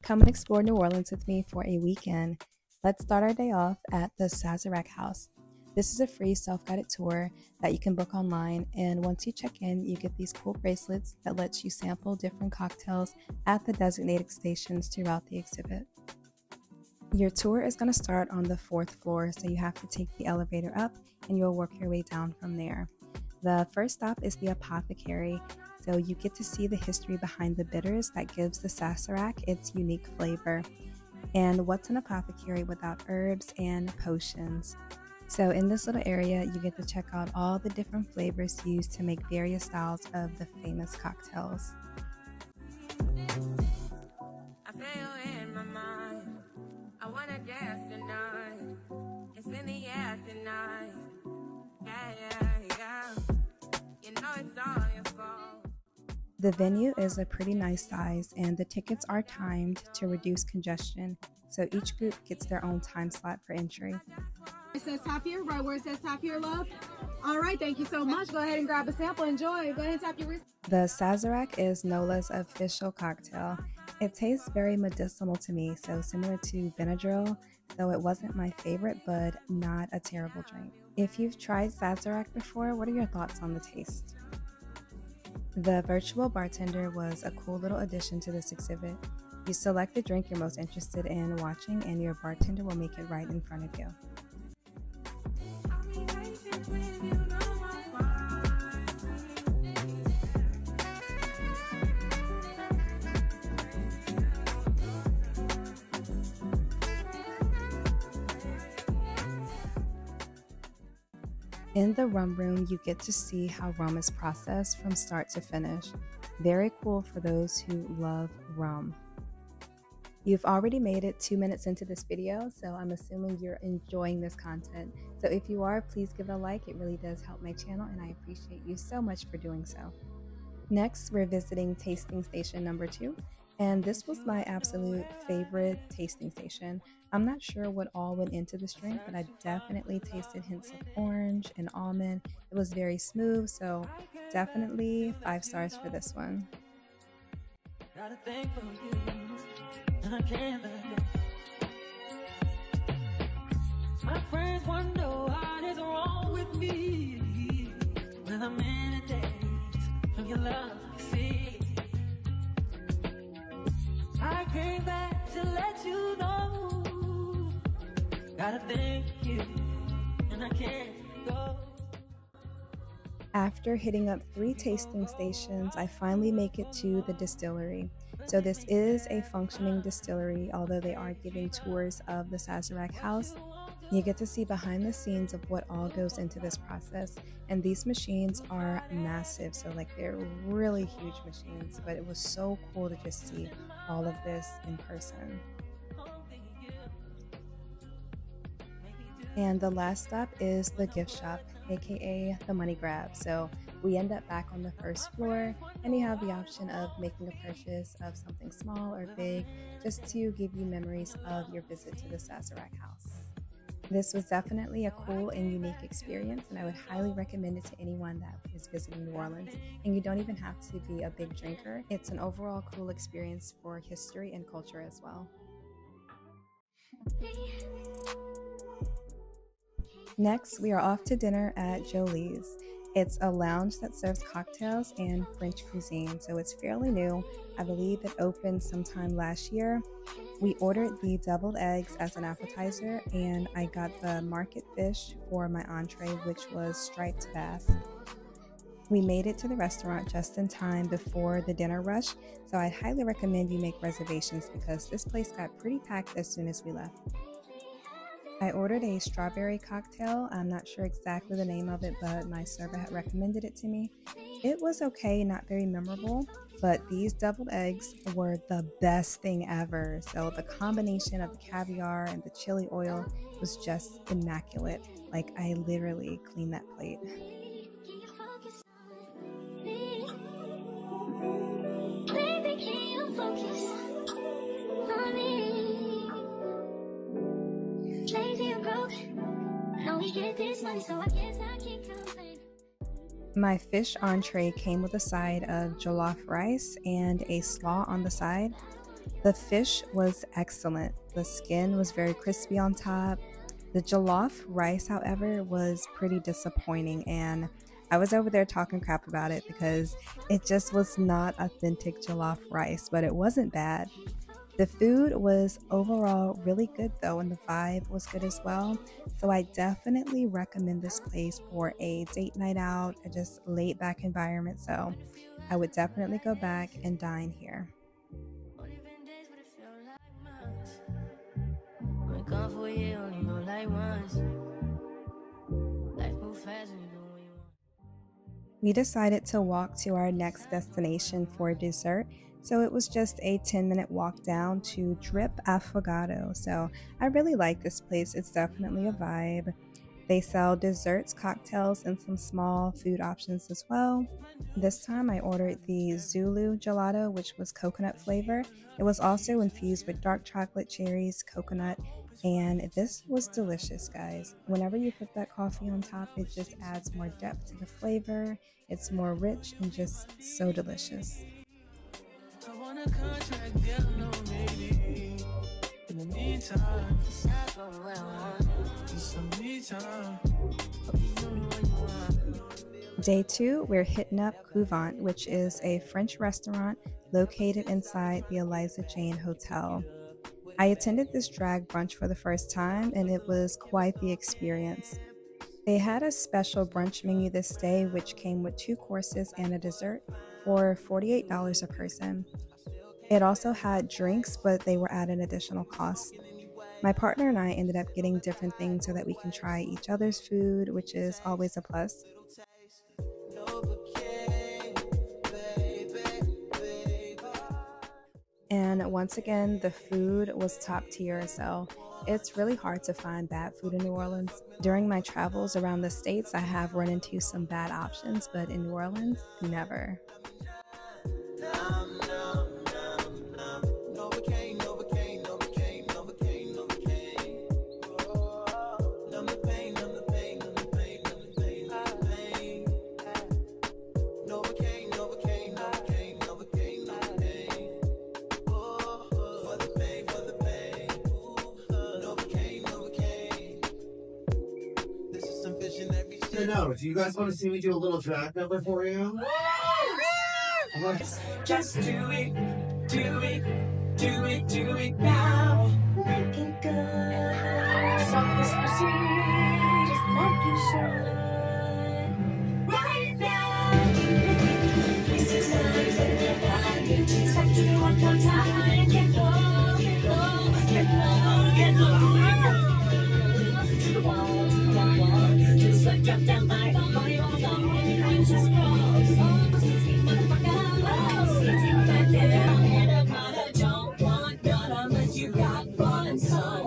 Come and explore New Orleans with me for a weekend. Let's start our day off at the Sazerac House. This is a free self-guided tour that you can book online, and once you check in, you get these cool bracelets that lets you sample different cocktails at the designated stations throughout the exhibit. Your tour is going to start on the 4th floor, so you have to take the elevator up and you'll work your way down from there. The first stop is the apothecary, so you get to see the history behind the bitters that gives the Sazerac its unique flavor. And what's an apothecary without herbs and potions? So in this little area, you get to check out all the different flavors used to make various styles of the famous cocktails. I feel in my mind. I wanna dance tonight. It's in the air tonight. Yeah. You know it's all your fault. The venue is a pretty nice size, and the tickets are timed to reduce congestion, so each group gets their own time slot for entry. It says top here, right where it says top here, love. All right, thank you so much. Go ahead and grab a sample. Enjoy. Go ahead and tap your wrist. The Sazerac is NOLA's official cocktail. It tastes very medicinal to me, so similar to Benadryl, though it wasn't my favorite, but not a terrible drink. If you've tried Sazerac before, what are your thoughts on the taste? The virtual bartender was a cool little addition to this exhibit. You select the drink you're most interested in watching, and your bartender will make it right in front of you. In the rum room, you get to see how rum is processed from start to finish. Very cool for those who love rum. You've already made it 2 minutes into this video, so I'm assuming you're enjoying this content. So if you are, please give it a like. It really does help my channel, and I appreciate you so much for doing so. Next, we're visiting tasting station number 2. And this was my absolute favorite tasting station. I'm not sure what all went into this drink, but I definitely tasted hints of orange and almond. It was very smooth, so definitely 5 stars for this one. Got a thing for you, and I can't let go. My friends wonder what is wrong with me when I'm in a daze from your love, you see. I came back to let you know. Gotta thank you, and I can't go. After hitting up 3 tasting stations, I finally make it to the distillery. So this is a functioning distillery, although they are giving tours of the Sazerac House. You get to see behind the scenes of what all goes into this process, and these machines are massive, so like they're really huge machines, but it was so cool to just see all of this in person. And the last stop is the gift shop, aka the money grab. So we end up back on the 1st floor, and you have the option of making a purchase of something small or big, just to give you memories of your visit to the Sazerac House. This was definitely a cool and unique experience, and I would highly recommend it to anyone that is visiting New Orleans. And you don't even have to be a big drinker. It's an overall cool experience for history and culture as well. Next, we are off to dinner at Jolie's. It's a lounge that serves cocktails and French cuisine, so it's fairly new. I believe it opened sometime last year. We ordered the deviled eggs as an appetizer, and I got the market fish for my entree, which was striped bass. We made it to the restaurant just in time before the dinner rush, so I'd highly recommend you make reservations because this place got pretty packed as soon as we left. I ordered a strawberry cocktail. I'm not sure exactly the name of it, but my server had recommended it to me. It was okay, not very memorable, but these deviled eggs were the best thing ever. So the combination of the caviar and the chili oil was just immaculate. Like, I literally cleaned that plate. My fish entree came with a side of jollof rice and a slaw on the side. The fish was excellent. The skin was very crispy on top. The jollof rice, however, was pretty disappointing, and I was over there talking crap about it because it just was not authentic jollof rice, but it wasn't bad. The food was overall really good though, and the vibe was good as well. So I definitely recommend this place for a date night out, a just laid back environment. So I would definitely go back and dine here. We decided to walk to our next destination for dessert, so it was just a 10-minute walk down to Drip Affogato. So I really like this place. It's definitely a vibe. They sell desserts, cocktails, and some small food options as well. This time I ordered the Zulu gelato, which was coconut flavor. It was also infused with dark chocolate, cherries, coconut, and this was delicious, guys. Whenever you put that coffee on top, it just adds more depth to the flavor. It's more rich and just so delicious. I want a contract, girl, no, maybe. In the meantime, Day 2, we're hitting up Couvent, which is a French restaurant located inside the Eliza Jane Hotel. I attended this drag brunch for the first time, and it was quite the experience. They had a special brunch menu this day, which came with 2 courses and a dessert for $48 a person. It also had drinks, but they were at an additional cost. My partner and I ended up getting different things so that we can try each other's food, which is always a plus. And once again, the food was top tier, so it's really hard to find bad food in New Orleans. During my travels around the States, I have run into some bad options, but in New Orleans, never. No, do you guys want to see me do a little drag number for you? Just do it, do it, do it, do it now. Make it good. Stop this proceed, just like you should. Right now. This is life and the body. Just like you one more time. Get low, get low, get low, get low. To the wall, to the wall. Just like drop down my body on the wall. I just cross. You got fun, son.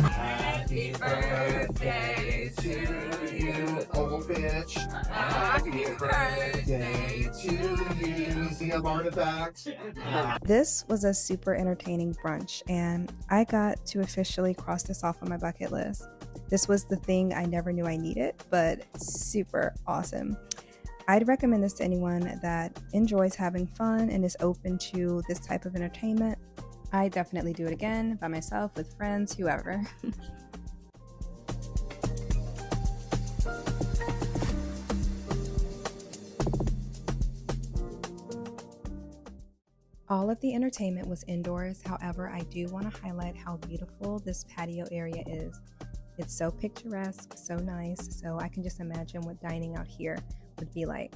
Happy birthday to you, old bitch. Happy birthday to you. Museum artifacts. This was a super entertaining brunch, and I got to officially cross this off on my bucket list. This was the thing I never knew I needed, but super awesome. I'd recommend this to anyone that enjoys having fun and is open to this type of entertainment. I definitely do it again, by myself, with friends, whoever. All of the entertainment was indoors. However, I do want to highlight how beautiful this patio area is. It's so picturesque, so nice, so I can just imagine what dining out here would be like.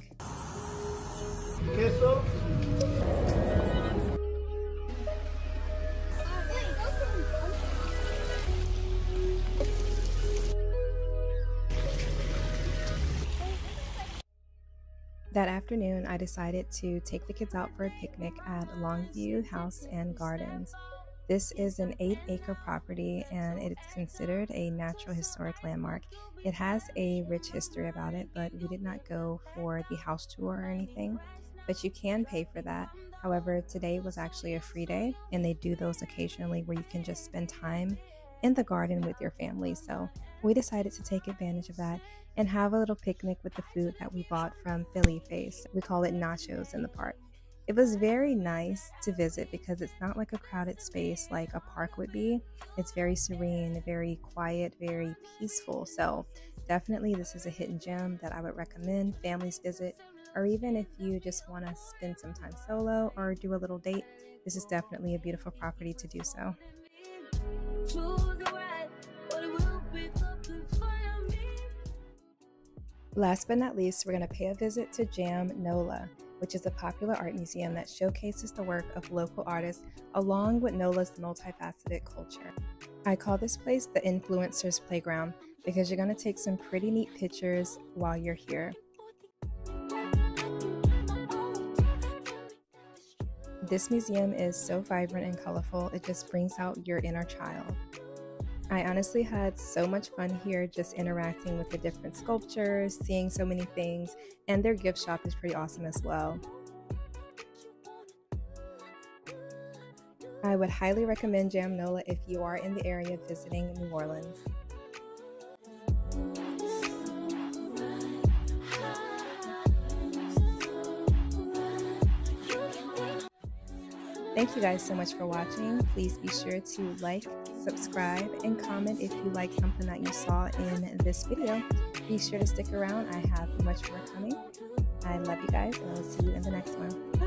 That afternoon, I decided to take the kids out for a picnic at Longue House and Gardens. This is an 8-acre property, and it is considered a natural historic landmark. It has a rich history about it, but we did not go for the house tour or anything, but you can pay for that. However, today was actually a free day, and they do those occasionally where you can just spend time in the garden with your family. So we decided to take advantage of that and have a little picnic with the food that we bought from Philly Face. We call it nachos in the park. It was very nice to visit because it's not like a crowded space like a park would be. It's very serene, very quiet, very peaceful. So definitely this is a hidden gem that I would recommend families visit, or even if you just want to spend some time solo or do a little date, this is definitely a beautiful property to do so. Last but not least, we're going to pay a visit to JAMNOLA, which is a popular art museum that showcases the work of local artists along with NOLA's multifaceted culture. I call this place the Influencers Playground because you're going to take some pretty neat pictures while you're here. This museum is so vibrant and colorful, it just brings out your inner child. I honestly had so much fun here just interacting with the different sculptures, seeing so many things, and their gift shop is pretty awesome as well. I would highly recommend JAMNOLA if you are in the area visiting New Orleans. Thank you guys so much for watching. Please be sure to like, subscribe, and comment if you like something that you saw in this video. Be sure to stick around. I have much more coming. I love you guys, and I will see you in the next one. Bye.